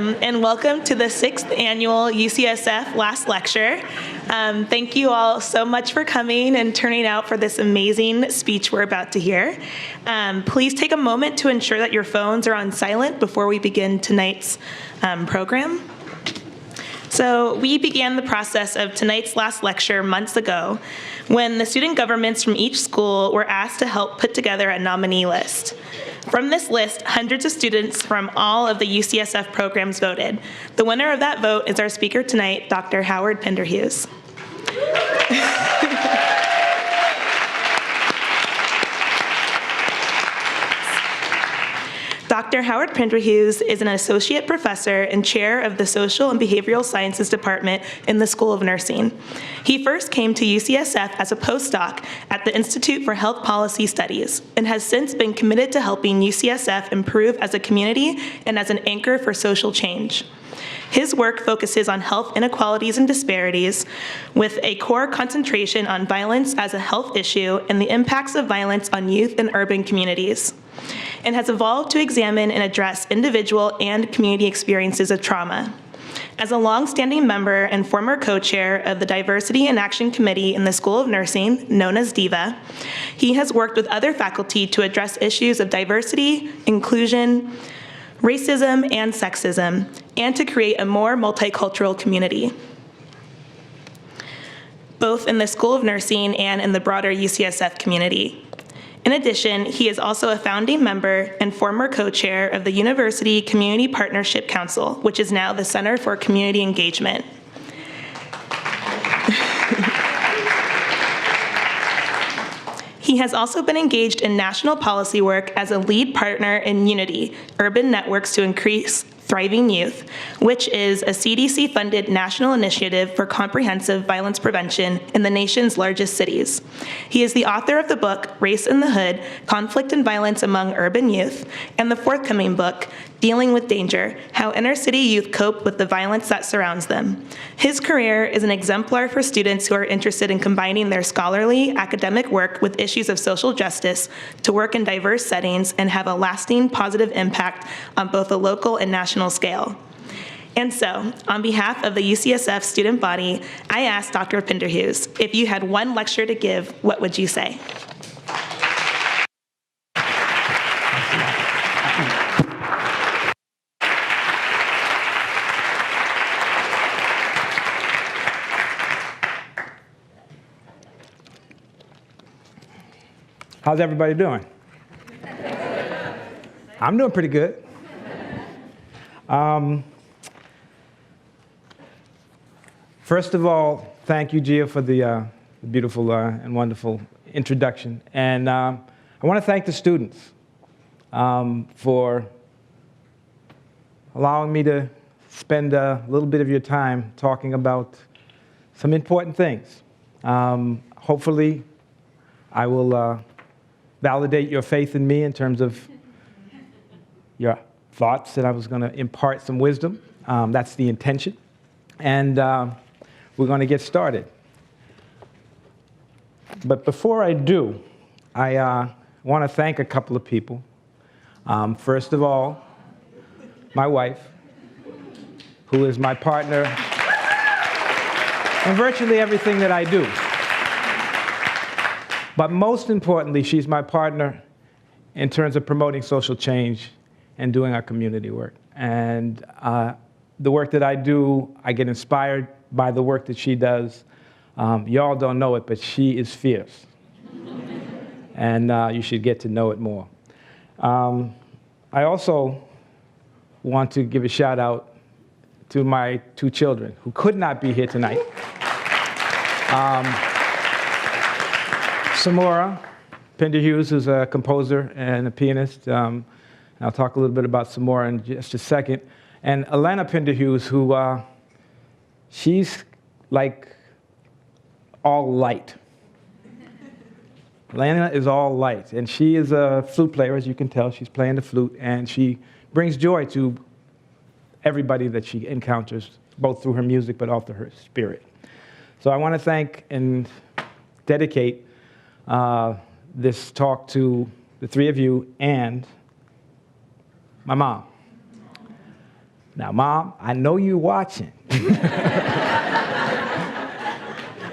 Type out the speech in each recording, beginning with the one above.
and welcome to the 6th annual UCSF Last Lecture. Thank you all so much for coming and turning out for this amazing speech we're about to hear. Please take a moment to ensure that your phones are on silent before we begin tonight's program. So we began the process of tonight's last lecture months ago when the student governments from each school were asked to help put together a nominee list. From this list, hundreds of students from all of the UCSF programs voted. The winner of that vote is our speaker tonight, Dr. Howard Pinderhughes. Dr. Howard Pinderhughes is an associate professor and chair of the Social and Behavioral Sciences Department in the School of Nursing. He first came to UCSF as a postdoc at the Institute for Health Policy Studies and has since been committed to helping UCSF improve as a community and as an anchor for social change. His work focuses on health inequalities and disparities with a core concentration on violence as a health issue and the impacts of violence on youth and urban communities, and has evolved to examine and address individual and community experiences of trauma. As a longstanding member and former co-chair of the Diversity and Action Committee in the School of Nursing, known as DIVA, he has worked with other faculty to address issues of diversity, inclusion, racism, and sexism, and to create a more multicultural community, both in the School of Nursing and in the broader UCSF community. In addition, he is also a founding member and former co-chair of the University Community Partnership Council, which is now the Center for Community Engagement. He has also been engaged in national policy work as a lead partner in Unity, Urban Networks to Increase Thriving Youth, which is a CDC-funded national initiative for comprehensive violence prevention in the nation's largest cities. He is the author of the book, Race in the Hood, Conflict and Violence Among Urban Youth, and the forthcoming book, Dealing with Danger, How Inner City Youth Cope with the Violence That Surrounds Them. His career is an exemplar for students who are interested in combining their scholarly, academic work with issues of social justice to work in diverse settings and have a lasting positive impact on both a local and national scale. And so, on behalf of the UCSF student body, I asked Dr. Pinderhughes, if you had one lecture to give, what would you say? How's everybody doing? I'm doing pretty good. First of all, thank you, Gia, for the beautiful and wonderful introduction. And I want to thank the students for allowing me to spend a little bit of your time talking about some important things. Hopefully, I will validate your faith in me in terms of your thoughts that I was going to impart some wisdom. That's the intention. And we're going to get started. But before I do, I want to thank a couple of people. First of all, my wife, who is my partner in virtually everything that I do. But most importantly, she's my partner in terms of promoting social change and doing our community work. And the work that I do, I get inspired by the work that she does. Y'all don't know it, but she is fierce. And you should get to know it more. I also want to give a shout out to my two children who could not be here tonight. Samora Pinderhughes, who's a composer and a pianist. And I'll talk a little bit about Samora in just a second. And Elena Pinderhughes, who she's like all light. Elena is all light. And she is a flute player, as you can tell. She's playing the flute. And she brings joy to everybody that she encounters, both through her music but also her spirit. So I want to thank and dedicate this talk to the three of you and my mom. Now, Mom, I know you're watching.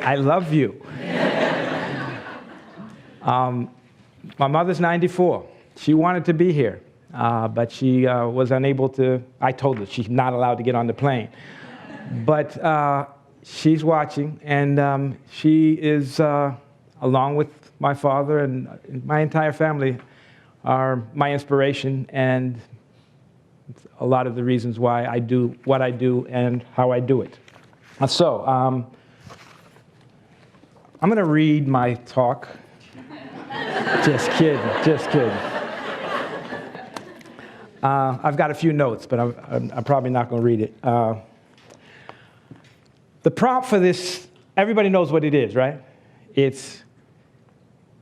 I love you. My mother's 94. She wanted to be here, but she was unable to. I told her she's not allowed to get on the plane. But she's watching, and she is, along with my father and my entire family, are my inspiration and a lot of the reasons why I do what I do and how I do it. So, I'm going to read my talk. Just kidding, just kidding. I've got a few notes, but I'm probably not going to read it. The prompt for this, everybody knows what it is, right? It's,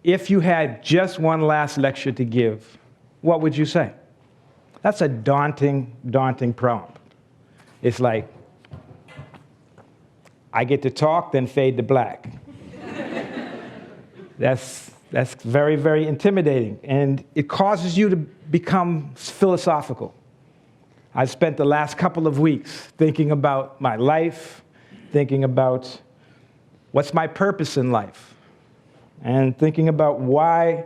if you had just one last lecture to give, what would you say? That's a daunting, daunting prompt. It's like, I get to talk, then fade to black. That's very, very intimidating, and it causes you to become philosophical. I've spent the last couple of weeks thinking about my life, thinking about what's my purpose in life, and thinking about why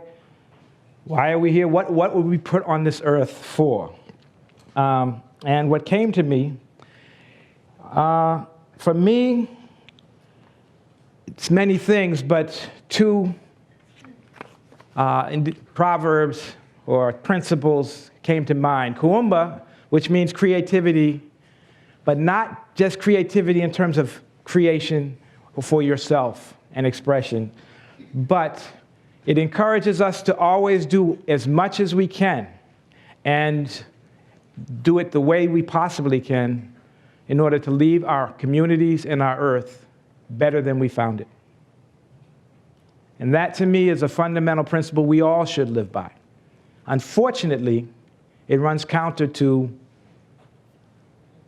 are we here? What were we put on this earth for? And what came to me, for me, it's many things, but two proverbs or principles came to mind. Kuumba, which means creativity, but not just creativity in terms of creation for yourself and expression, but it encourages us to always do as much as we can and do it the way we possibly can in order to leave our communities and our earth better than we found it. And that, to me, is a fundamental principle we all should live by. Unfortunately, it runs counter to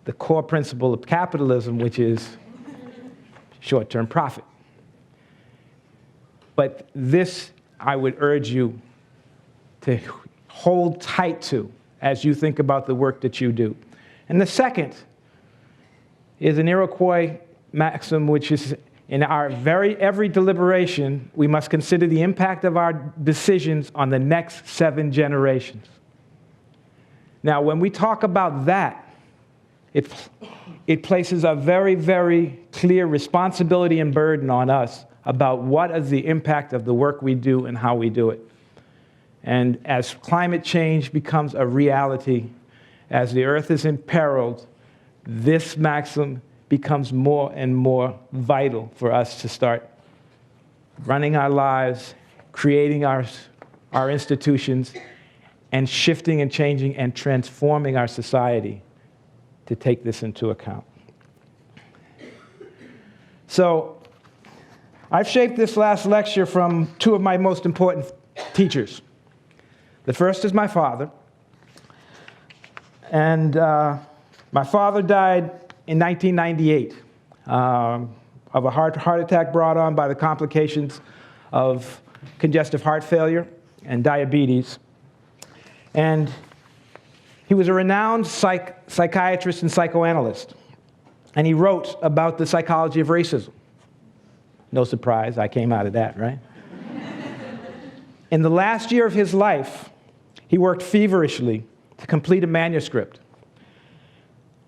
the core principle of capitalism, which is short-term profit. But this, I would urge you to hold tight to as you think about the work that you do. And the second is an Iroquois maxim, which is, in our every deliberation, we must consider the impact of our decisions on the next 7 generations. Now, when we talk about that, it places a very, very clear responsibility and burden on us about what is the impact of the work we do and how we do it. And as climate change becomes a reality, as the earth is imperiled, this maxim becomes more and more vital for us to start running our lives, creating our institutions, and shifting and changing and transforming our society to take this into account. So, I've shaped this last lecture from 2 of my most important teachers. The first is my father. And my father died in 1998 of a heart attack brought on by the complications of congestive heart failure and diabetes. And he was a renowned psychiatrist and psychoanalyst. And he wrote about the psychology of racism. No surprise, I came out of that, right? In the last year of his life, he worked feverishly to complete a manuscript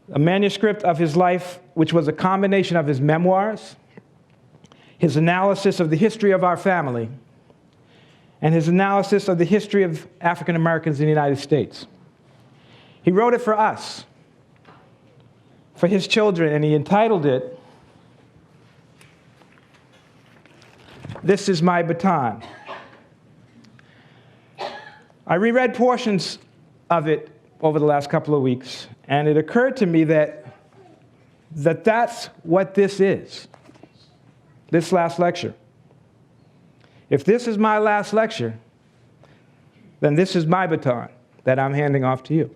of his life, which was a combination of his memoirs, his analysis of the history of our family, and his analysis of the history of African Americans in the United States. He wrote it for us, for his children, and he entitled it, "This is My Baton." I reread portions of it over the last couple of weeks, and it occurred to me that that's what this is, this last lecture. If this is my last lecture, then this is my baton that I'm handing off to you.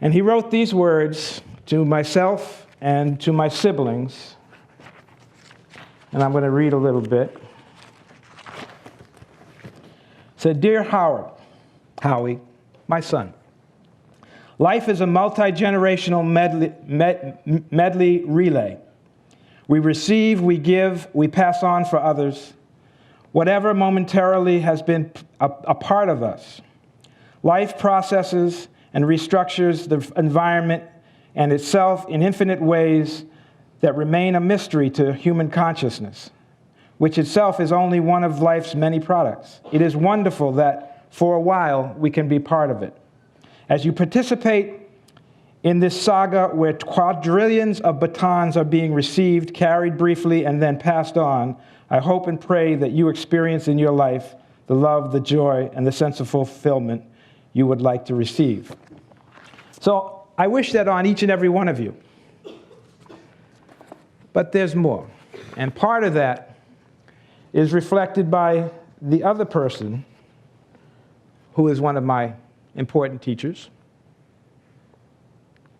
And he wrote these words to myself and to my siblings, and I'm going to read a little bit. It said, "Dear Howard, Howie, my son, Life is a multi-generational medley relay. We receive, we give, we pass on for others, whatever momentarily has been a part of us. Life processes and restructures the environment and itself in infinite ways that remain a mystery to human consciousness, which itself is only one of life's many products. It is wonderful that for a while we can be part of it. As you participate in this saga where quadrillions of batons are being received, carried briefly, and then passed on, I hope and pray that you experience in your life the love, the joy, and the sense of fulfillment you would like to receive. So I wish that on each and every one of you. But there's more. And part of that is reflected by the other person who is one of my important teachers.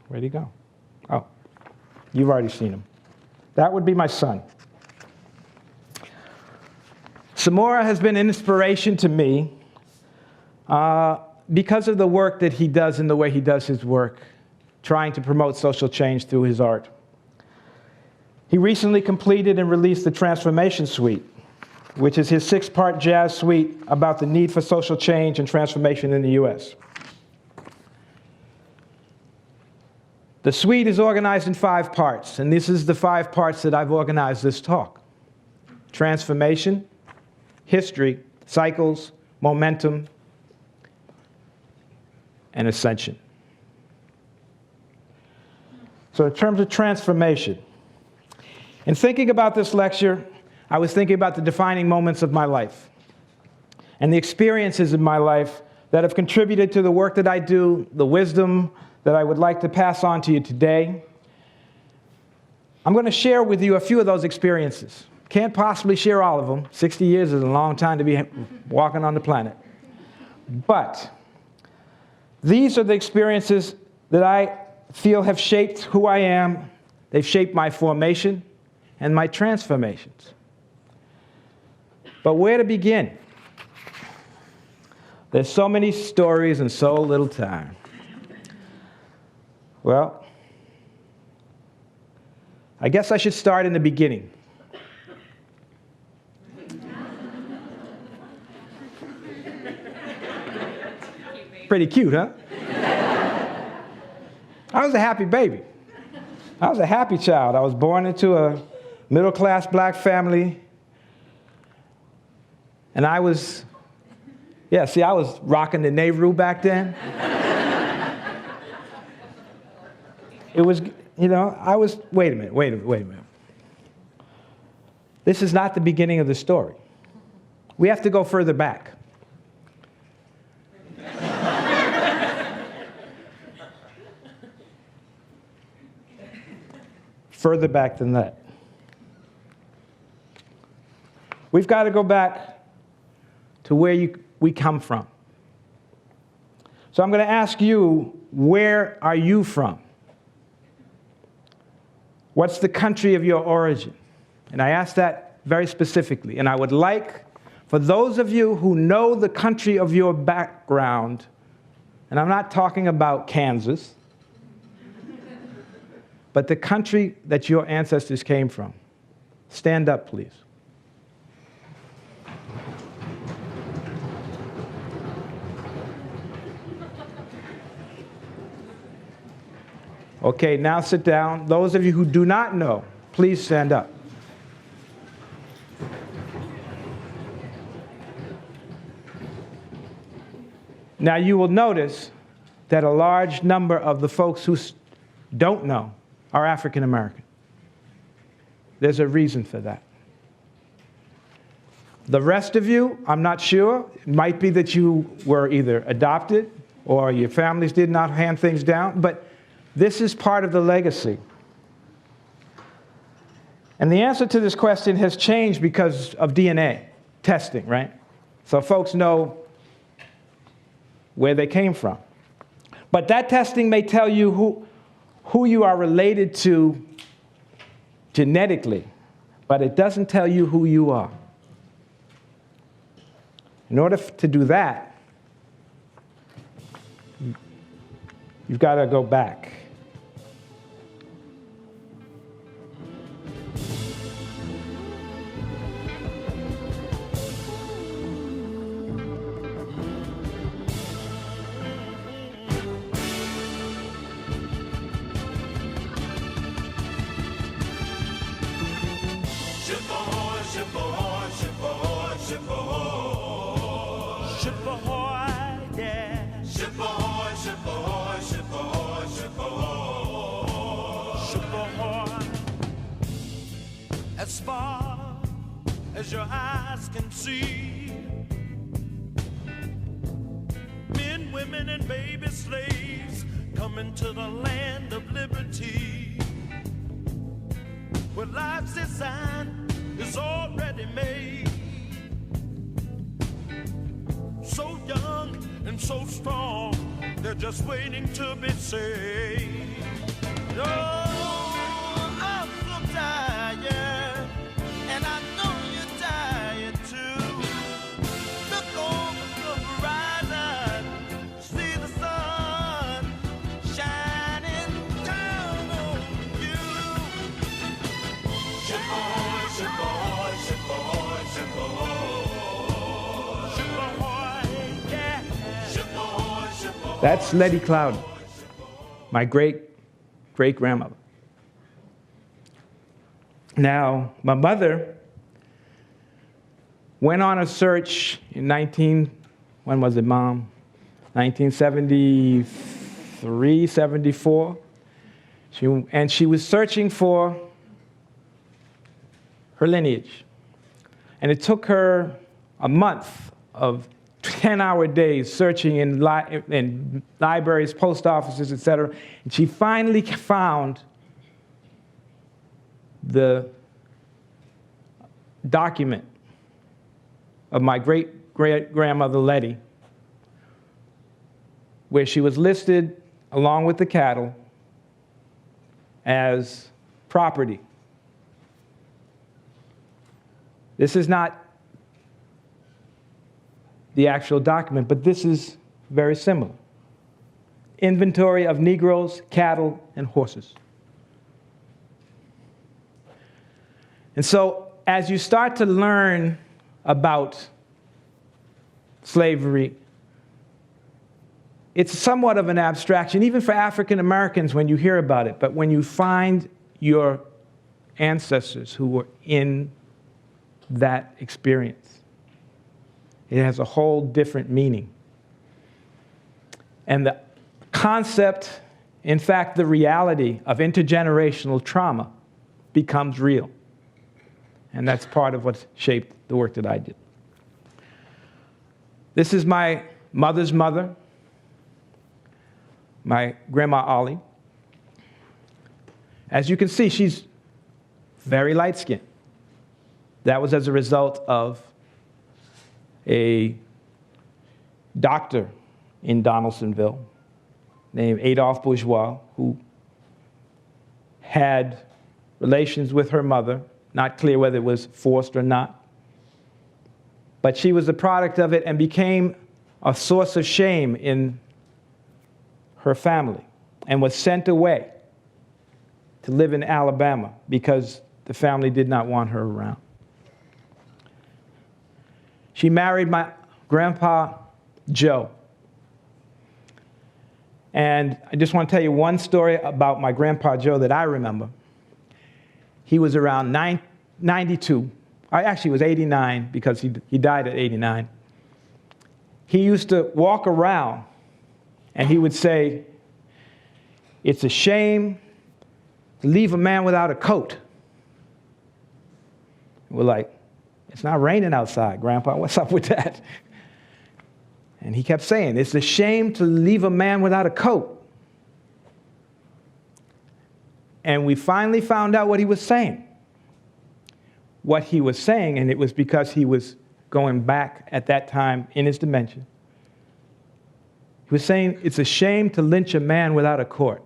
Where'd he go? Oh, you've already seen him. That would be my son. Samora has been an inspiration to me because of the work that he does and the way he does his work, trying to promote social change through his art. He recently completed and released the Transformation Suite, which is his 6-part jazz suite about the need for social change and transformation in the U.S. The suite is organized in 5 parts, and this is the 5 parts that I've organized this talk. Transformation, history, cycles, momentum, and ascension. So in terms of transformation, in thinking about this lecture, I was thinking about the defining moments of my life and the experiences in my life that have contributed to the work that I do, the wisdom that I would like to pass on to you today. I'm going to share with you a few of those experiences. Can't possibly share all of them. 60 years is a long time to be walking on the planet. But these are the experiences that I feel have shaped who I am. They've shaped my formation and my transformations. But where to begin? There's so many stories and so little time. Well, I guess I should start in the beginning. Pretty cute, huh? I was a happy baby. I was a happy child. I was born into a middle-class black family. And I was rocking the Nehru back then. It was, wait a minute. This is not the beginning of the story. We have to go further back. Further back than that. We've got to go back to where we come from. So I'm going to ask you, where are you from? What's the country of your origin? And I ask that very specifically. And I would like, for those of you who know the country of your background, and I'm not talking about Kansas, but the country that your ancestors came from. Stand up, please. Okay, now sit down. Those of you who do not know, please stand up. Now you will notice that a large number of the folks who don't know are African American. There's a reason for that. The rest of you, I'm not sure. It might be that you were either adopted or your families did not hand things down, but this is part of the legacy. And the answer to this question has changed because of DNA testing, right? So folks know where they came from. But that testing may tell you who you are related to genetically, but it doesn't tell you who you are. In order to do that, You've got to go back. As far as your eyes can see, men, women, and baby slaves coming to the land of liberty, where life's design is already made. So young and so strong, they're just waiting to be saved. Oh, I'm so tired, and I know you're tired too. Look over the horizon, see the sun shining down on you. Ship ahoy, ship ahoy, ship ahoy, ship ahoy. Ship ahoy, yeah. Ship ahoy, ship ahoy. That's Letty Cloud, my great-grandmother. Now, my mother went on a search in when was it, Mom? 1973, 74. She was searching for her lineage. And it took her a month of 10-hour days searching in libraries, post offices, etc. And she finally found the document of my great-grandmother Letty, where she was listed along with the cattle as property. This is not the actual document, but this is very similar. Inventory of Negroes, cattle, and horses. And so, as you start to learn about slavery, it's somewhat of an abstraction, even for African Americans when you hear about it. But when you find your ancestors who were in that experience, it has a whole different meaning. And the concept, in fact, the reality of intergenerational trauma becomes real. And that's part of what shaped the work that I did. This is my mother's mother, my Grandma Ollie. As you can see, she's very light-skinned. That was as a result of a doctor in Donaldsonville named Adolphe Bourgeois, who had relations with her mother. Not clear whether it was forced or not. But she was a product of it and became a source of shame in her family and was sent away to live in Alabama because the family did not want her around. She married my grandpa, Joe. And I just want to tell you one story about my grandpa, Joe, that I remember. He was around 92. I actually was 89 because he died at 89. He used to walk around and he would say, "It's a shame to leave a man without a coat." We're like, "It's not raining outside, Grandpa. What's up with that?" And he kept saying, "It's a shame to leave a man without a coat." And we finally found out what he was saying. What he was saying, and it was because he was going back at that time in his dimension. He was saying, it's a shame to lynch a man without a court.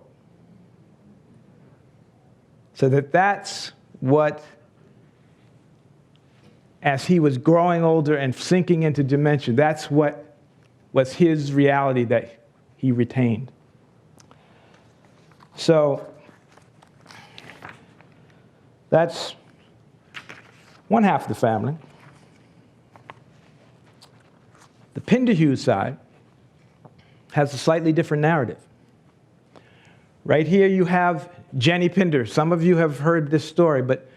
So that's what, as he was growing older and sinking into dimension, that's what was his reality that he retained. So that's one half of the family. The Pinderhughes side has a slightly different narrative. Right here you have Jenny Pinder. Some of you have heard this story, but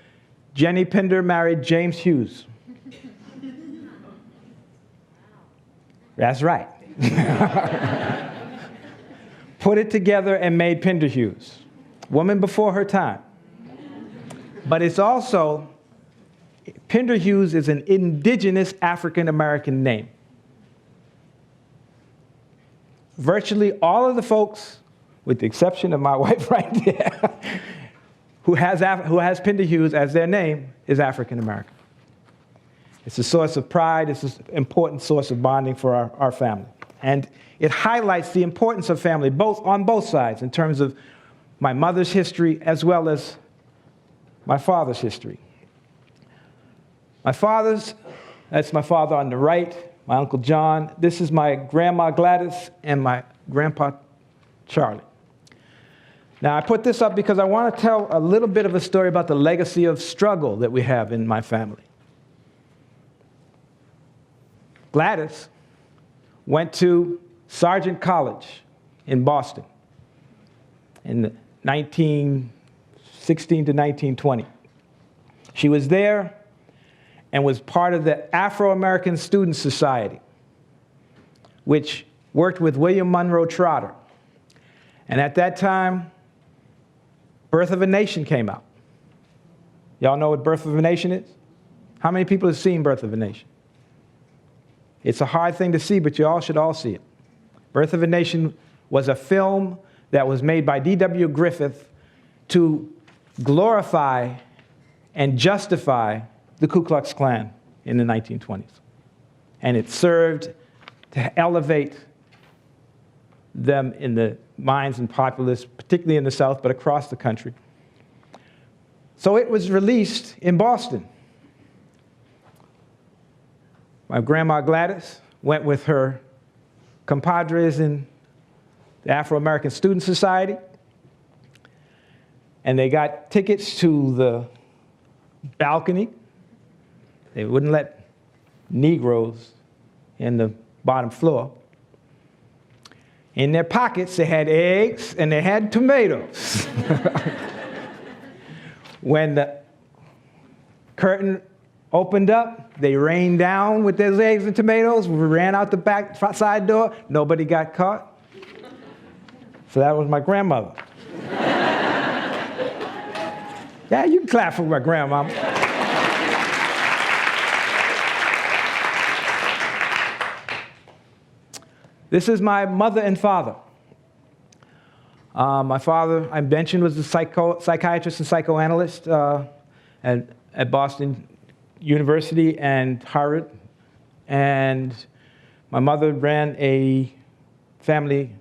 Jenny Pinder married James Hughes. That's right. Put it together and made Pinderhughes. Woman before her time. But it's also, Pinderhughes is an indigenous African-American name. Virtually all of the folks, with the exception of my wife right there, who has Pinderhughes as their name, is African-American. It's a source of pride. It's an important source of bonding for our family. And it highlights the importance of family on both sides in terms of my mother's history as well as my father's history. That's my father on the right, my Uncle John. This is my grandma Gladys and my grandpa Charlie. Now, I put this up because I want to tell a little bit of a story about the legacy of struggle that we have in my family. Gladys went to Sargent College in Boston in 1916 to 1920. She was there and was part of the Afro-American Student Society, which worked with William Monroe Trotter. And at that time, Birth of a Nation came out. Y'all know what Birth of a Nation is? How many people have seen Birth of a Nation? It's a hard thing to see, but you all should all see it. Birth of a Nation was a film that was made by D.W. Griffith to glorify and justify the Ku Klux Klan in the 1920s. And it served to elevate them in the minds and populace, particularly in the South, but across the country. So it was released in Boston. My grandma Gladys went with her compadres in the Afro-American Student Society, and they got tickets to the balcony. They wouldn't let Negroes in the bottom floor. In their pockets, they had eggs and they had tomatoes. When the curtain opened up, they rained down with those eggs and tomatoes. We ran out the back side door. Nobody got caught. So that was my grandmother. Yeah, you can clap for my grandmama. This is my mother and father. My father, I mentioned, was a psychiatrist and psychoanalyst at Boston University and Harvard. And my mother ran a family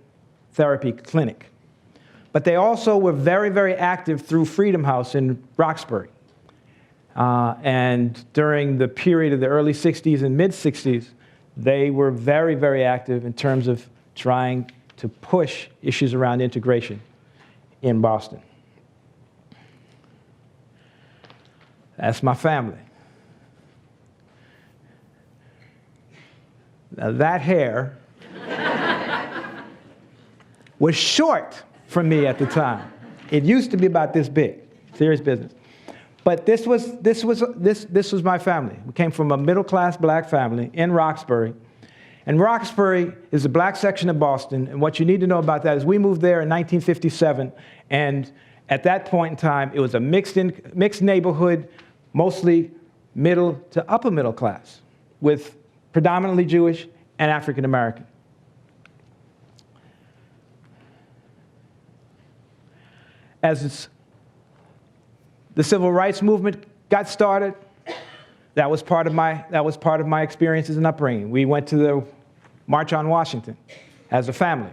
therapy clinic. But they also were very, very active through Freedom House in Roxbury. And during the period of the early 60s and mid-60s, they were very, very active in terms of trying to push issues around integration in Boston. That's my family. Now, that hair was short for me at the time. It used to be about this big, serious business. But this was my family. We came from a middle-class black family in Roxbury. And Roxbury is a black section of Boston. And what you need to know about that is we moved there in 1957. And at that point in time, it was a mixed neighborhood, mostly middle to upper middle class, with predominantly Jewish and African American. As the civil rights movement got started, that was part of my experiences and upbringing. We went to the March on Washington as a family.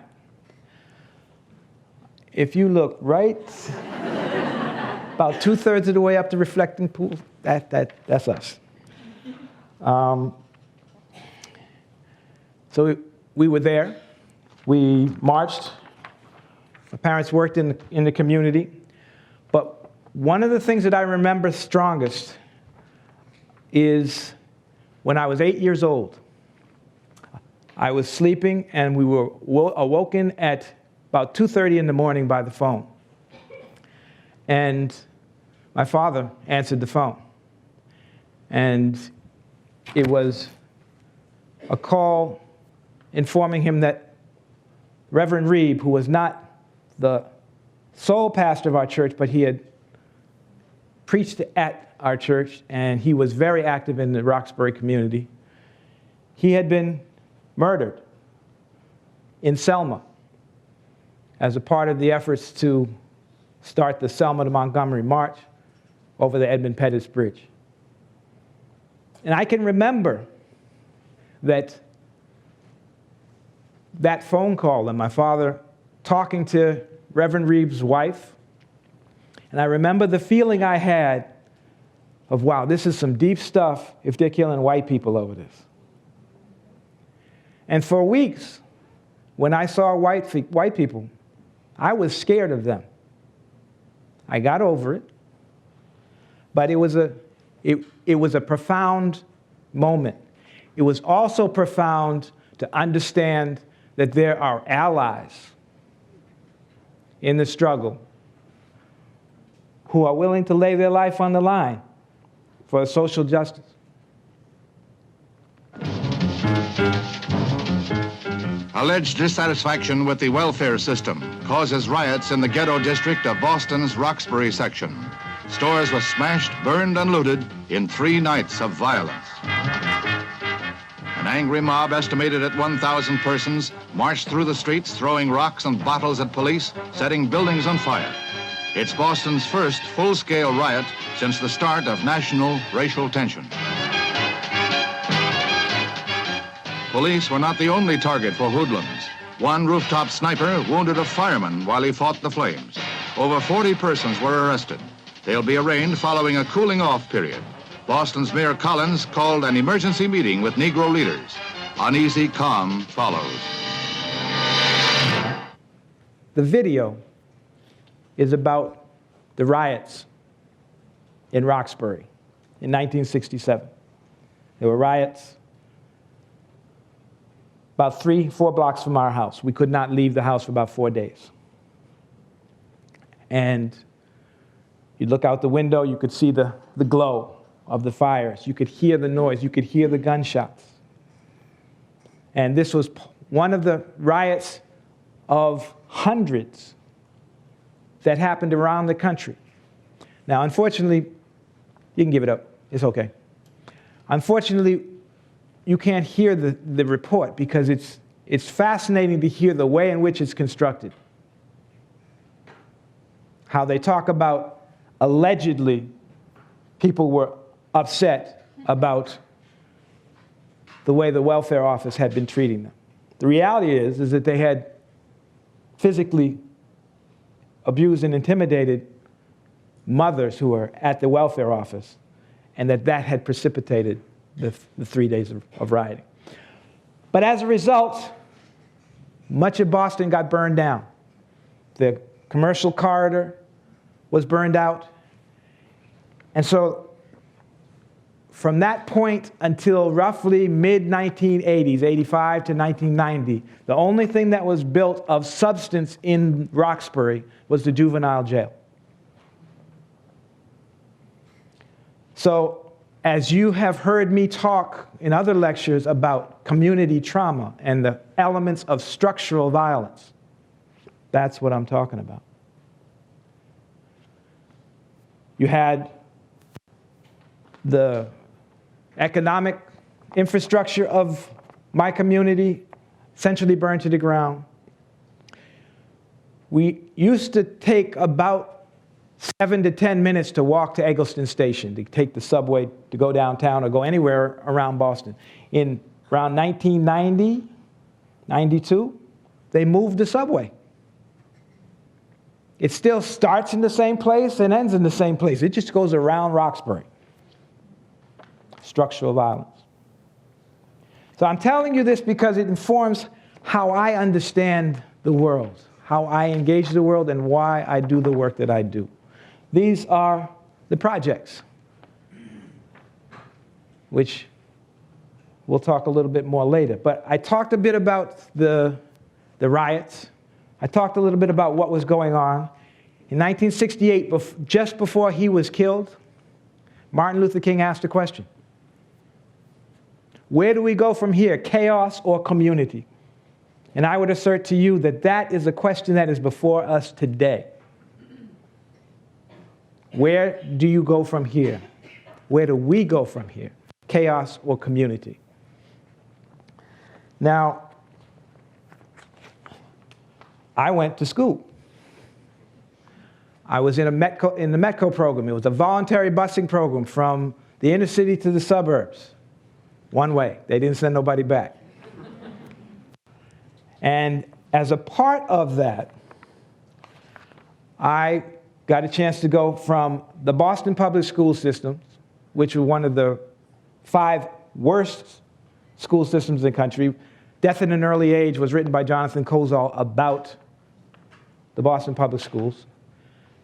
If you look right, about 2/3 of the way up the reflecting pool, that's us. So we were there. We marched My parents worked in the community. But one of the things that I remember strongest is when I was 8 years old. I was sleeping, and we were awoken at about 2:30 in the morning by the phone. And my father answered the phone. And it was a call informing him that Reverend Reeb, who was not the sole pastor of our church, but he had preached at our church, and he was very active in the Roxbury community. He had been murdered in Selma as a part of the efforts to start the Selma to Montgomery March over the Edmund Pettus Bridge. And I can remember that phone call and my father talking to Reverend Reeb's wife. And I remember the feeling I had of, wow, this is some deep stuff if they're killing white people over this. And for weeks, when I saw white people, I was scared of them. I got over it, but it was a profound moment. It was also profound to understand that there are allies in the struggle who are willing to lay their life on the line for social justice. Alleged dissatisfaction with the welfare system causes riots in the ghetto district of Boston's Roxbury section. Stores were smashed, burned, and looted in 3 nights of violence. An angry mob estimated at 1,000 persons marched through the streets, throwing rocks and bottles at police, setting buildings on fire. It's Boston's first full-scale riot since the start of national racial tension. Police were not the only target for hoodlums. One rooftop sniper wounded a fireman while he fought the flames. Over 40 persons were arrested. They'll be arraigned following a cooling-off period. Boston's Mayor Collins called an emergency meeting with Negro leaders. Uneasy calm follows. The video is about the riots in Roxbury in 1967. There were riots about 3-4 blocks from our house. We could not leave the house for about 4 days. And you'd look out the window, you could see the glow of the fires. You could hear the noise. You could hear the gunshots. And this was one of the riots of hundreds that happened around the country. Now, unfortunately, you can give it up. It's okay. Unfortunately, you can't hear the report because it's fascinating to hear the way in which it's constructed. How they talk about allegedly people were upset about the way the welfare office had been treating them. The reality is that they had physically abused and intimidated mothers who were at the welfare office, and that had precipitated the 3 days of rioting. But as a result, much of Boston got burned down. The commercial corridor was burned out. And so from that point until roughly mid-1980s, 85 to 1990, the only thing that was built of substance in Roxbury was the juvenile jail. So as you have heard me talk in other lectures about community trauma and the elements of structural violence, that's what I'm talking about. You had the economic infrastructure of my community essentially burned to the ground. We used to take about 7 to 10 minutes to walk to Eggleston Station, to take the subway to go downtown or go anywhere around Boston. In around 1990, 92, they moved the subway. It still starts in the same place and ends in the same place. It just goes around Roxbury. Structural violence. So I'm telling you this because it informs how I understand the world, how I engage the world, and why I do the work that I do. These are the projects, which we'll talk a little bit more later. But I talked a bit about the riots. I talked a little bit about what was going on. In 1968, just before he was killed, Martin Luther King asked a question. Where do we go from here, chaos or community? And I would assert to you that that is a question that is before us today. Where do you go from here? Where do we go from here? Chaos or community? Now, I went to school. I was in the Metco program. It was a voluntary busing program from the inner city to the suburbs. One way. They didn't send nobody back. And as a part of that, I got a chance to go from the Boston public school systems, which were one of the 5 worst school systems in the country. Death at an Early Age was written by Jonathan Kozol about the Boston public schools,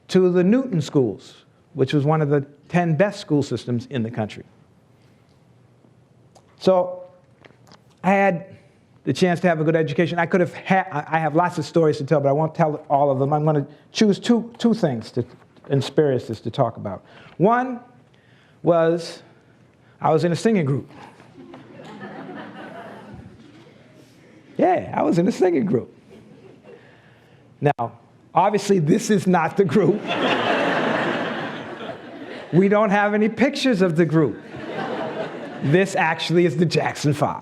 to the Newton schools, which was one of the 10 best school systems in the country. So I had the chance to have a good education. I have lots of stories to tell, but I won't tell all of them. I'm going to choose two things and experiences to talk about. One was I was in a singing group. Yeah, I was in a singing group. Now, obviously, this is not the group. We don't have any pictures of the group. This actually is the Jackson 5.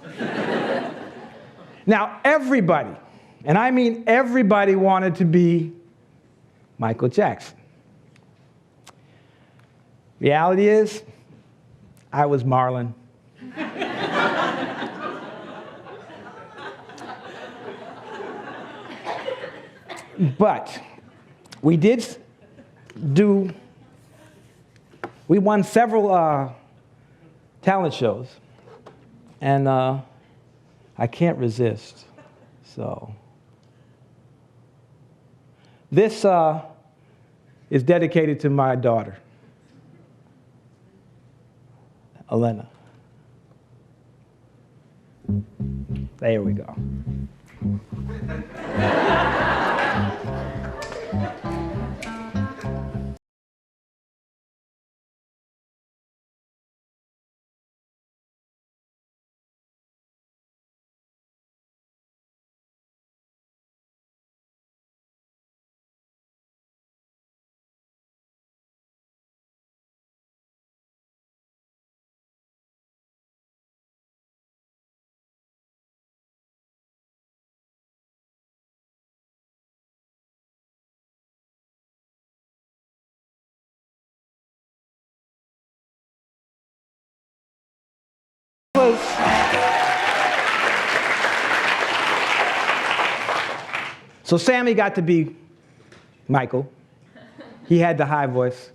Now, everybody, and I mean everybody, wanted to be Michael Jackson. Reality is, I was Marlon. But we won several talent shows, and I can't resist, so. This is dedicated to my daughter, Elena. There we go. So Sammy got to be Michael. He had the high voice,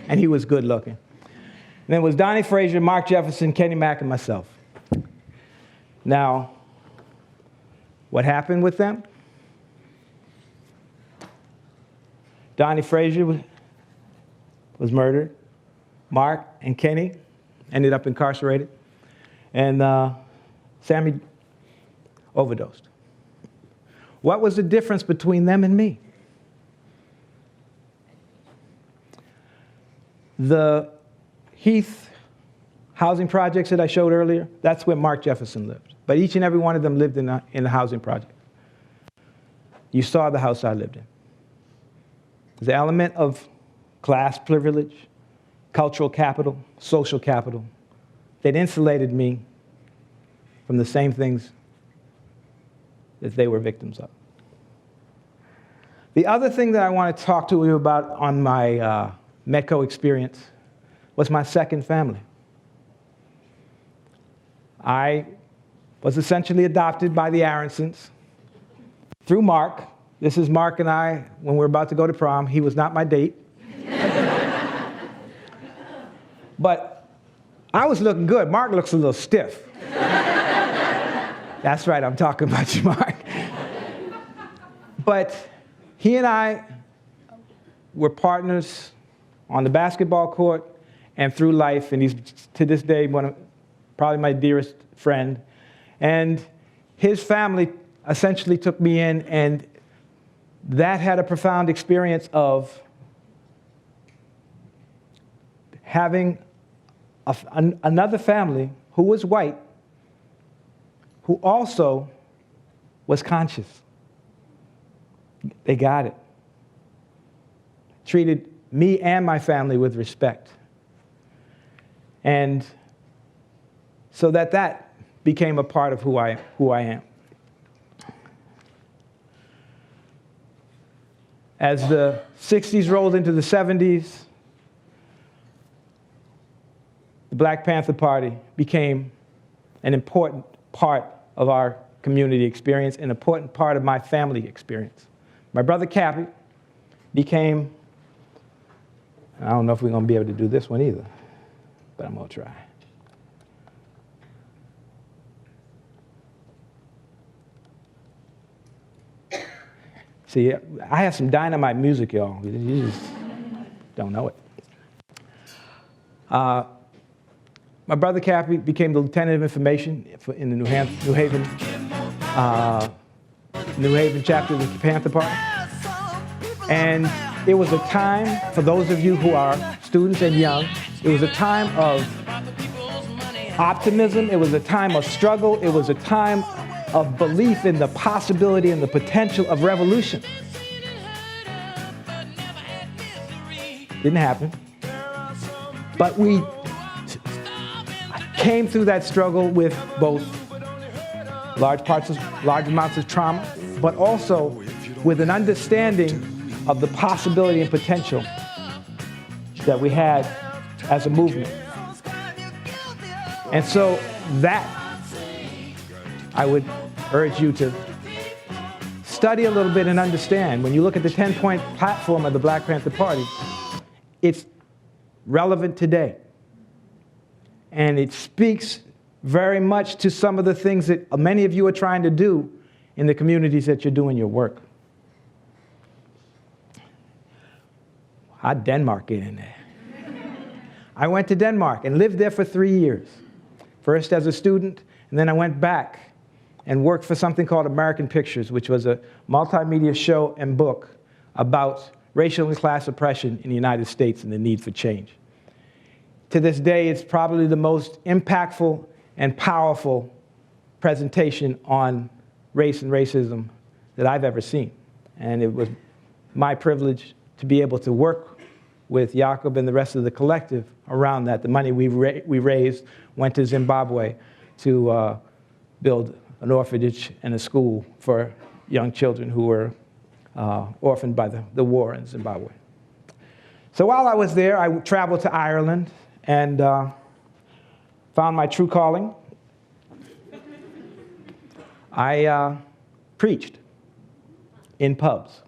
and he was good looking. And then it was Donnie Frazier, Mark Jefferson, Kenny Mack, and myself. Now, what happened with them? Donnie Frazier was murdered. Mark and Kenny ended up incarcerated. And Sammy overdosed. What was the difference between them and me? The Heath housing projects that I showed earlier, that's where Mark Jefferson lived. But each and every one of them lived in the housing project. You saw the house I lived in. There's an element of class privilege, cultural capital, social capital that insulated me from the same things that they were victims of. The other thing that I want to talk to you about on my Metco experience was my second family. I was essentially adopted by the Aronsons through Mark. This is Mark and I when we were about to go to prom. He was not my date. But I was looking good. Mark looks a little stiff. That's right, I'm talking about you, Mark. But he and I were partners on the basketball court and through life, and he's to this day probably my dearest friend. And his family essentially took me in, and that had a profound experience of having another family who was white, who also was conscious. They got it. Treated me and my family with respect. And so that became a part of who I am. As the 60s rolled into the 70s, the Black Panther Party became an important part of our community experience, an important part of my family experience. My brother Cappy became, I don't know if we're going to be able to do this one either, but I'm going to try. See, I have some dynamite music, y'all. You just don't know it. My brother Cappy became the lieutenant of information in the New Haven chapter of the Panther Party. And it was a time, for those of you who are students and young, it was a time of optimism, it was a time of struggle, it was a time of belief in the possibility and the potential of revolution. Didn't happen. But we came through that struggle with both large amounts of trauma, but also with an understanding of the possibility and potential that we had as a movement. And so that I would urge you to study a little bit and understand. When you look at the 10-point platform of the Black Panther Party, it's relevant today. And it speaks very much to some of the things that many of you are trying to do in the communities that you're doing your work. How'd Denmark get in there? I went to Denmark and lived there for 3 years. First as a student, and then I went back and worked for something called American Pictures, which was a multimedia show and book about racial and class oppression in the United States and the need for change. To this day, it's probably the most impactful and powerful presentation on race and racism that I've ever seen. And it was my privilege to be able to work with Jakob and the rest of the collective around that. The money we raised went to Zimbabwe to build an orphanage and a school for young children who were orphaned by the war in Zimbabwe. So while I was there, I traveled to Ireland and found my true calling. I preached in pubs.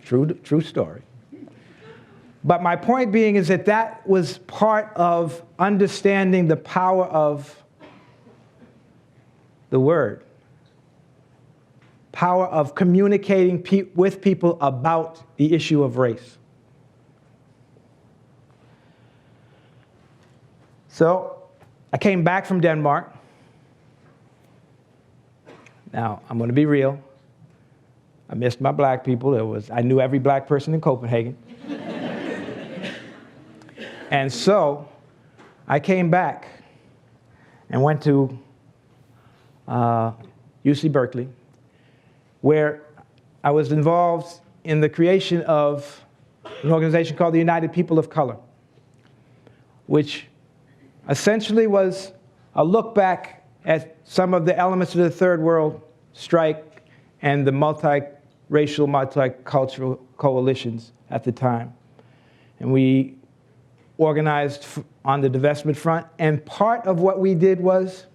True story. But my point being is that was part of understanding the power of the word. Power of communicating with people about the issue of race. So I came back from Denmark. Now, I'm going to be real. I missed my black people. I knew every black person in Copenhagen. And so I came back and went to UC Berkeley, where I was involved in the creation of an organization called the United People of Color, which essentially was a look back at some of the elements of the Third World strike and the multi-racial, multicultural coalitions at the time. And we organized on the divestment front, and part of what we did was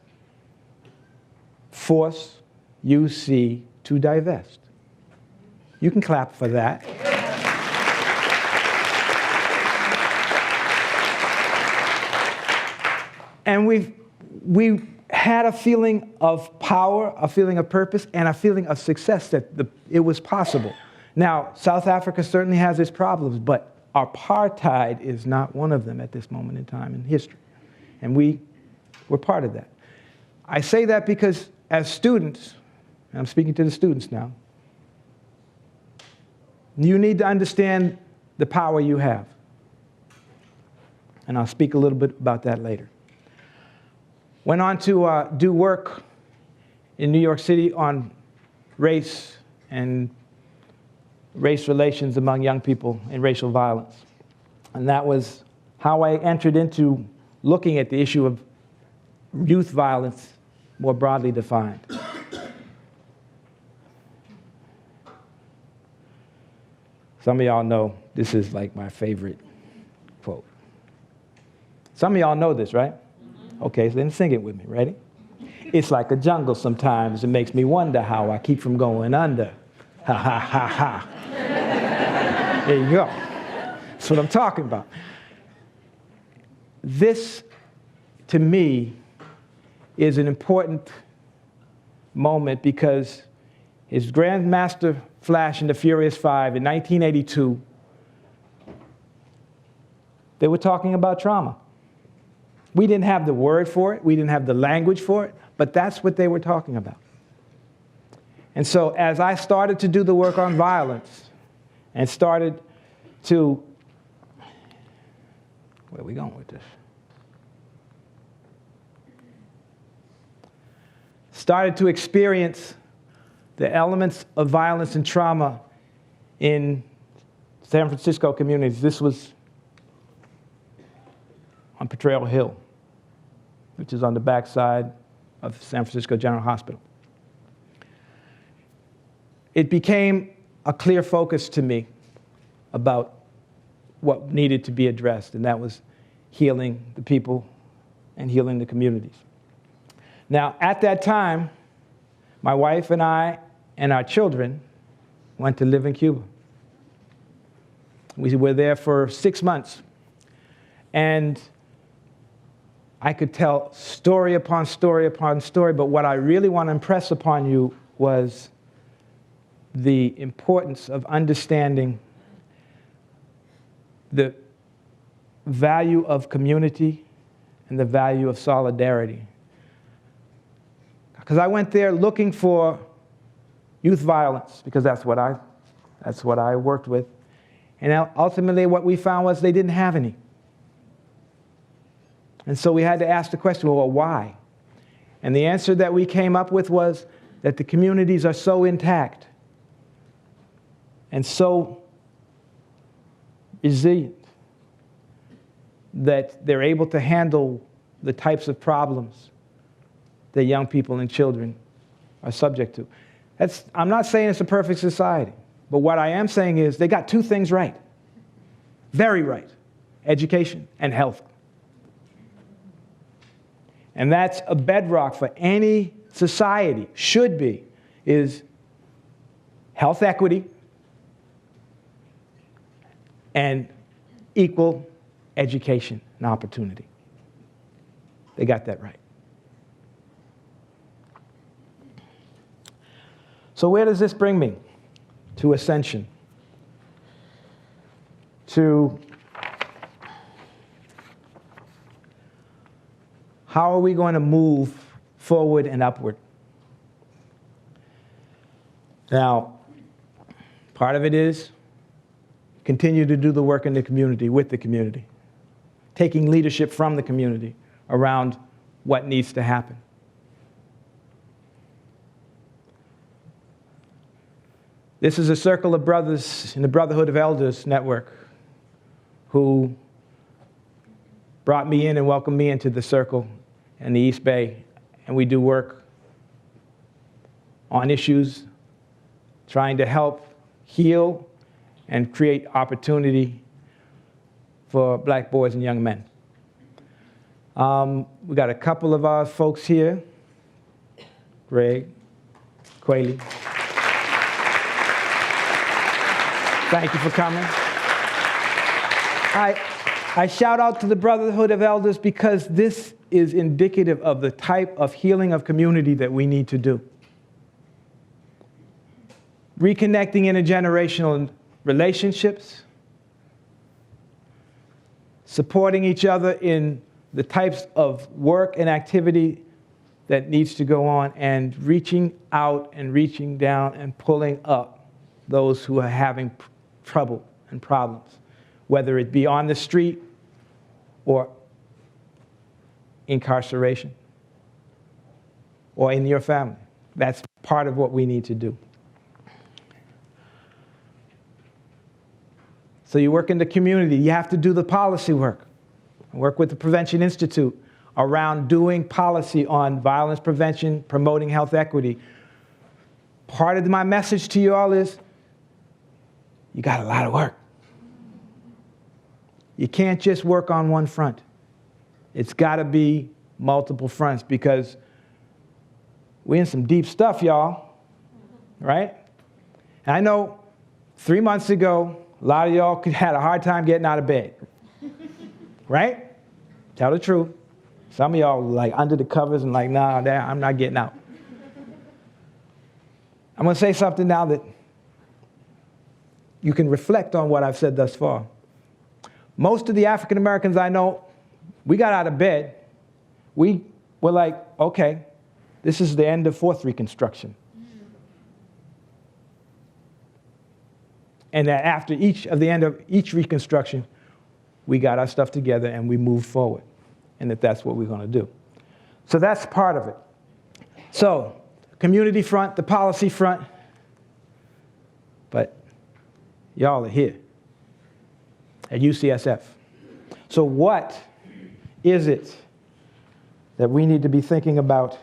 force UC to divest. You can clap for that. And we had a feeling of power, a feeling of purpose, and a feeling of success that it was possible. Now, South Africa certainly has its problems, but apartheid is not one of them at this moment in time in history. And we were part of that. I say that because as students, and I'm speaking to the students now, you need to understand the power you have. And I'll speak a little bit about that later. Went on to do work in New York City on race and race relations among young people and racial violence. And that was how I entered into looking at the issue of youth violence more broadly defined. Some of y'all know this is like my favorite quote. Some of y'all know this, right? Okay, so then sing it with me. Ready? It's like a jungle sometimes. It makes me wonder how I keep from going under. Ha, ha, ha, ha. There you go. That's what I'm talking about. This, to me, is an important moment because his Grandmaster Flash and the Furious Five in 1982, they were talking about trauma. We didn't have the word for it, we didn't have the language for it, but that's what they were talking about. And so as I started to do the work on violence and started to, where are we going with this? Started to experience the elements of violence and trauma in San Francisco communities. This was on Potrero Hill, which is on the backside of San Francisco General Hospital. It became a clear focus to me about what needed to be addressed, and that was healing the people and healing the communities. Now, at that time, my wife and I and our children went to live in Cuba. We were there for 6 months, and I could tell story upon story upon story, but what I really want to impress upon you was the importance of understanding the value of community and the value of solidarity. Because I went there looking for youth violence, because that's what I worked with. And ultimately what we found was they didn't have any. And so we had to ask the question, well, why? And the answer that we came up with was that the communities are so intact and so resilient that they're able to handle the types of problems that young people and children are subject to. I'm not saying it's a perfect society, but what I am saying is they got two things right, very right, education and health. And that's a bedrock for any society, should be, is health equity and equal education and opportunity. They got that right. So where does this bring me? To Ascension. To how are we going to move forward and upward? Now, part of it is continue to do the work in the community, with the community, taking leadership from the community around what needs to happen. This is a circle of brothers in the Brotherhood of Elders network who brought me in and welcomed me into the circle in the East Bay, and we do work on issues trying to help heal and create opportunity for black boys and young men. We got a couple of our folks here, Greg, Quayle. Thank you for coming. I shout out to the Brotherhood of Elders because this is indicative of the type of healing of community that we need to do. Reconnecting intergenerational relationships, supporting each other in the types of work and activity that needs to go on, and reaching out and reaching down and pulling up those who are having trouble and problems, whether it be on the street or incarceration or in your family. That's part of what we need to do. So you work in the community, you have to do the policy work. I work with the Prevention Institute around doing policy on violence prevention, promoting health equity. Part of my message to you all is, you got a lot of work. You can't just work on one front. It's got to be multiple fronts, because we're in some deep stuff, y'all, right? And I know 3 months ago, a lot of y'all had a hard time getting out of bed, right? Tell the truth. Some of y'all were like under the covers and like, nah, I'm not getting out. I'm going to say something now that you can reflect on what I've said thus far. Most of the African Americans I know, we got out of bed. We were like, okay, this is the end of fourth Reconstruction. And that after the end of each Reconstruction, we got our stuff together and we moved forward. And that's what we're going to do. So that's part of it. So, community front, the policy front. But y'all are here at UCSF. So what is it that we need to be thinking about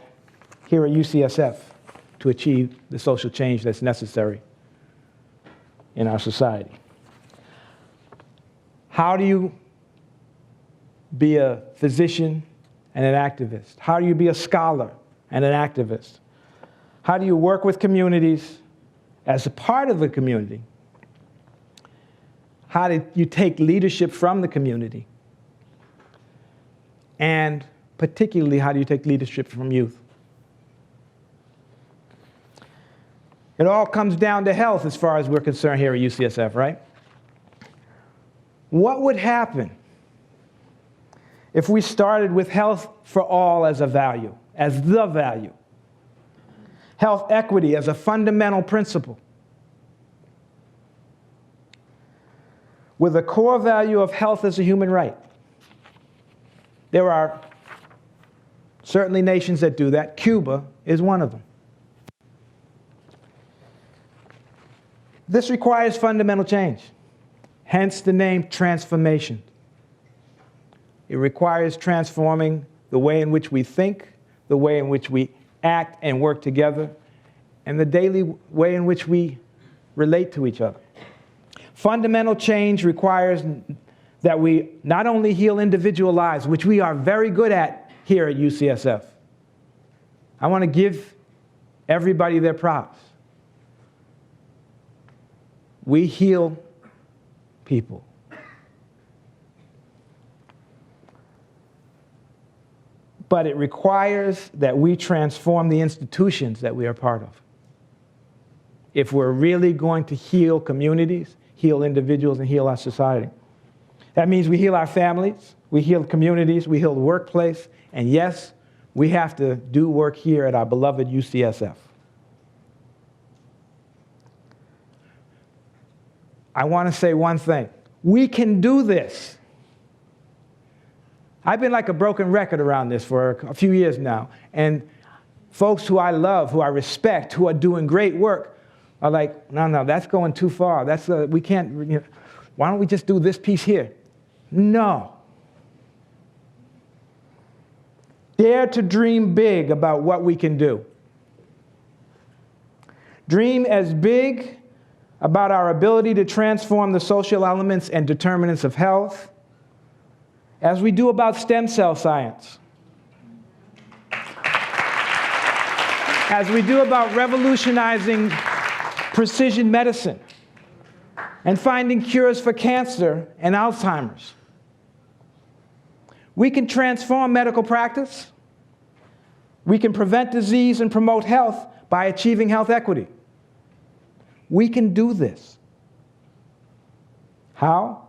here at UCSF to achieve the social change that's necessary in our society? How do you be a physician and an activist? How do you be a scholar and an activist? How do you work with communities as a part of the community? How do you take leadership from the community? And particularly, how do you take leadership from youth? It all comes down to health as far as we're concerned here at UCSF, right? What would happen if we started with health for all as a value, as the value? Health equity as a fundamental principle, with a core value of health as a human right. There are certainly nations that do that. Cuba is one of them. This requires fundamental change, hence the name transformation. It requires transforming the way in which we think, the way in which we act and work together, and the daily way in which we relate to each other. Fundamental change requires that we not only heal individual lives, which we are very good at here at UCSF. I want to give everybody their props. We heal people. But it requires that we transform the institutions that we are part of. If we're really going to heal communities, heal individuals, and heal our society. That means we heal our families, we heal communities, we heal the workplace, and yes, we have to do work here at our beloved UCSF. I want to say one thing. We can do this. I've been like a broken record around this for a few years now, and folks who I love, who I respect, who are doing great work, are like, no, that's going too far. We can't, why don't we just do this piece here? No. Dare to dream big about what we can do. Dream as big about our ability to transform the social elements and determinants of health as we do about stem cell science, as we do about revolutionizing precision medicine and finding cures for cancer and Alzheimer's. We can transform medical practice. We can prevent disease and promote health by achieving health equity. We can do this. How?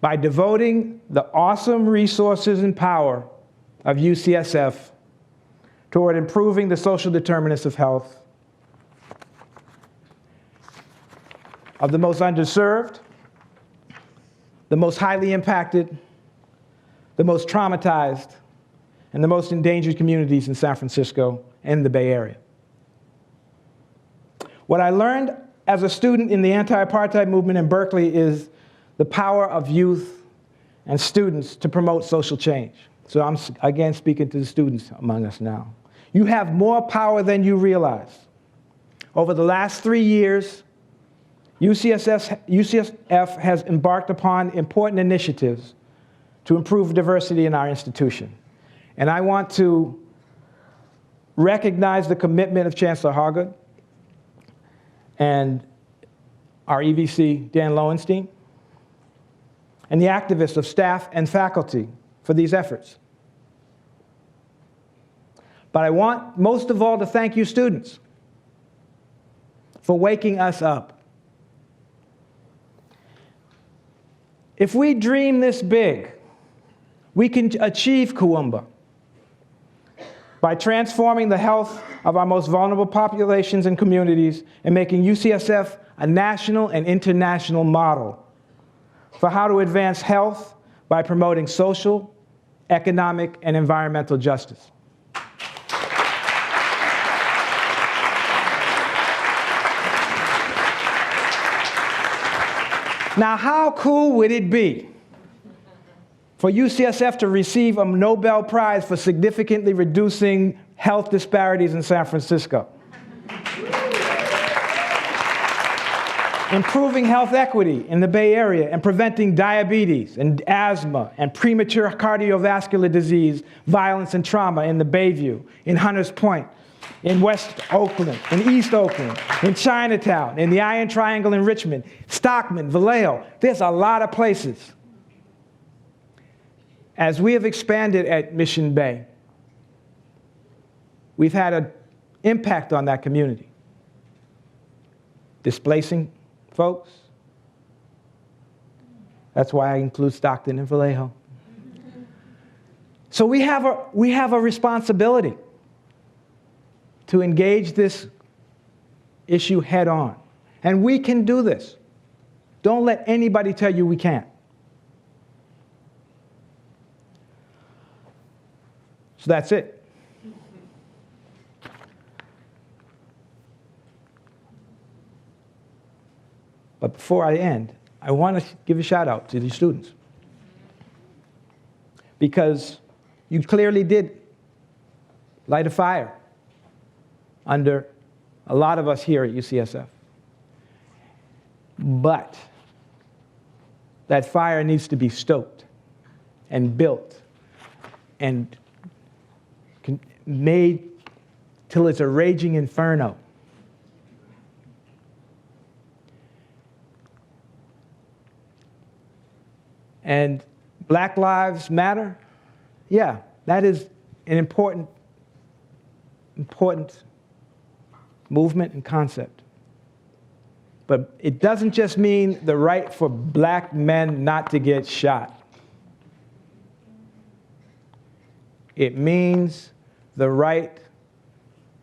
By devoting the awesome resources and power of UCSF toward improving the social determinants of health, of the most underserved, the most highly impacted, the most traumatized, and the most endangered communities in San Francisco and the Bay Area. What I learned as a student in the anti-apartheid movement in Berkeley is the power of youth and students to promote social change. So I'm again speaking to the students among us now. You have more power than you realize. Over the last 3 years, UCSF has embarked upon important initiatives to improve diversity in our institution. And I want to recognize the commitment of Chancellor Hargood and our EVC, Dan Lowenstein, and the activists of staff and faculty for these efforts. But I want most of all to thank you students for waking us up. If we dream this big, we can achieve Kuumba by transforming the health of our most vulnerable populations and communities and making UCSF a national and international model for how to advance health by promoting social, economic, and environmental justice. Now, how cool would it be for UCSF to receive a Nobel Prize for significantly reducing health disparities in San Francisco? Improving health equity in the Bay Area and preventing diabetes and asthma and premature cardiovascular disease, violence and trauma in the Bayview, in Hunters Point, in West Oakland, in East Oakland, in Chinatown, in the Iron Triangle in Richmond, Stockman, Vallejo. There's a lot of places. As we have expanded at Mission Bay, we've had an impact on that community, displacing folks. That's why I include Stockton and Vallejo. So we have a responsibility to engage this issue head on. And we can do this. Don't let anybody tell you we can't. So that's it. But before I end, I want to give a shout out to the students. Because you clearly did light a fire under a lot of us here at UCSF. But that fire needs to be stoked and built and made till it's a raging inferno. And Black Lives Matter, yeah, that is an important movement and concept. But it doesn't just mean the right for black men not to get shot. It means the right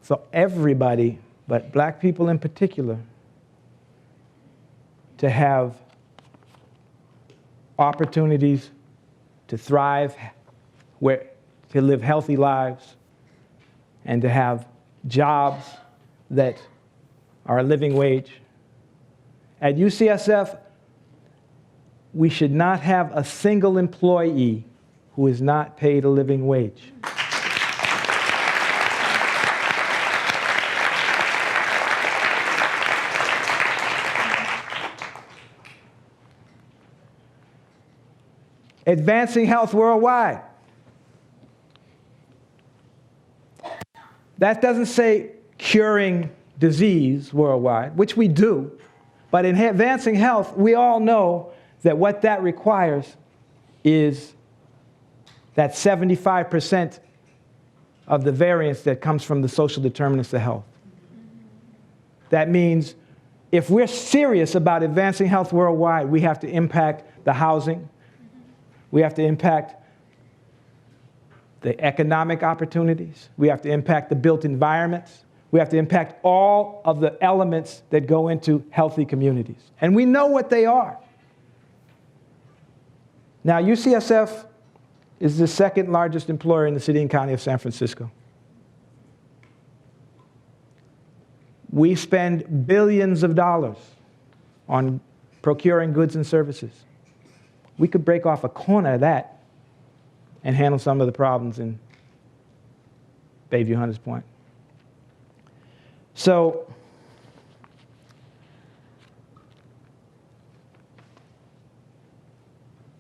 for everybody, but black people in particular, to have opportunities to thrive, to live healthy lives, and to have jobs that are a living wage. At UCSF, we should not have a single employee who is not paid a living wage. Advancing health worldwide. That doesn't say curing disease worldwide, which we do, but in advancing health, we all know that what that requires is that 75% of the variance that comes from the social determinants of health. That means if we're serious about advancing health worldwide, we have to impact the housing, we have to impact the economic opportunities, we have to impact the built environments, we have to impact all of the elements that go into healthy communities. And we know what they are. Now, UCSF is the second largest employer in the city and county of San Francisco. We spend billions of dollars on procuring goods and services. We could break off a corner of that and handle some of the problems in Bayview Hunters Point. So,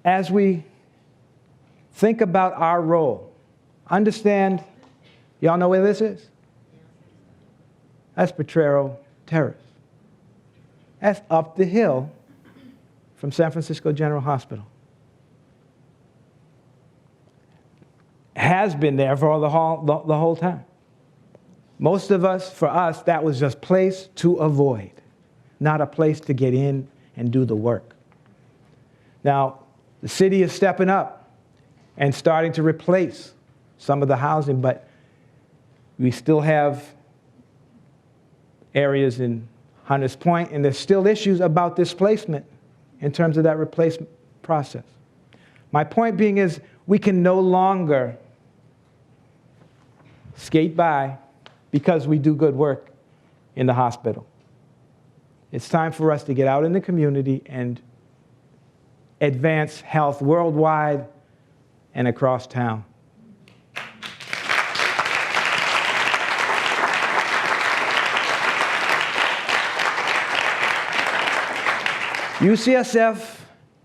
as we think about our role, understand, y'all know where this is? That's Potrero Terrace. That's up the hill from San Francisco General Hospital. Has been there for the whole time. Most of us, for us, that was just a place to avoid, not a place to get in and do the work. Now, the city is stepping up and starting to replace some of the housing, but we still have areas in Hunters Point, and there's still issues about displacement in terms of that replacement process. My point being is we can no longer skate by because we do good work in the hospital. It's time for us to get out in the community and advance health worldwide and across town. UCSF,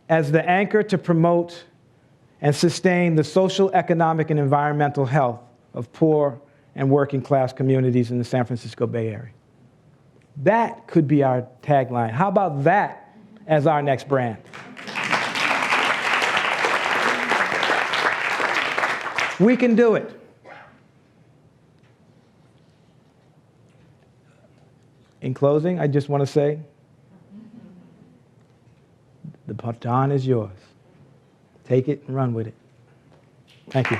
as the anchor to promote and sustain the social, economic, and environmental health of poor and working class communities in the San Francisco Bay Area. That could be our tagline. How about that as our next brand? We can do it. In closing, I just want to say, the baton is yours. Take it and run with it. Thank you.